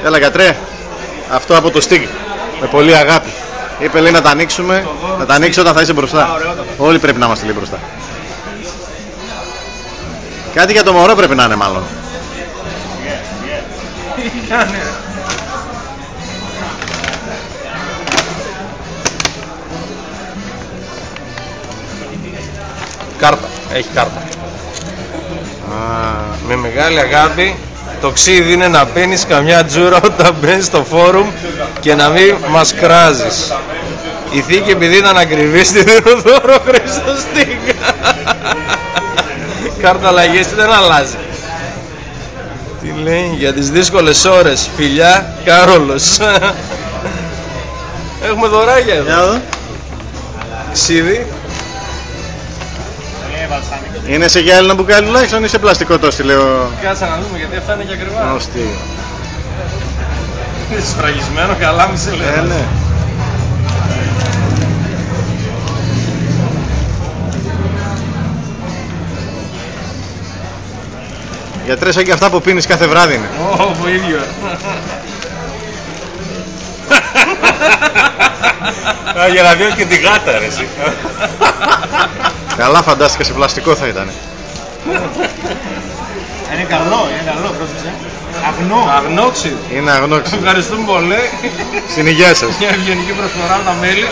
Έλα γιατρέ, αυτό από το Stig, με πολύ αγάπη. Είπε λέει να τα ανοίξουμε, να τα ανοίξει όταν θα είσαι μπροστά. Όλοι πρέπει να είμαστε λίγο μπροστά. Κάτι για το μωρό πρέπει να είναι μάλλον. Κάρτα, έχει κάρτα. Με μεγάλη αγάπη, το ξύδι είναι να παίρνεις καμιά τζούρα όταν μπαίνεις στο φόρουμ και να μην μας κράζεις. Η θήκη επειδή ήταν ακριβής τη δίνω δώρο Χρήστο Stig. Κάρτα αλλαγές δεν αλλάζει. Τι λέει, για τις δύσκολες ώρες, φιλιά, Κάρολος. Έχουμε δωράκια εδώ. Ξύδι. Είναι σε γυάλινο μπουκάλι τουλάχιστον ή σε πλαστικό το στείλω. Κάτσε να δούμε γιατί αυτά είναι και ακριβά. Ωστή. Είναι σφραγισμένο, καλά μη σε λέω. Ναι. Γιατρέ, σαν και αυτά που πίνεις κάθε βράδυ είναι. Ω, ίδιο. Για να δει και τη γάτα ρε εσύ. Καλά φαντάστηκα, σε πλαστικό θα ήταν. Είναι καλό, πρόσεξε. Αγνόξιδο. Είναι αγνόξιδο. Ευχαριστούμε πολύ. Στην υγεία σας. Μια ευγενική προσφορά από τα μέλη.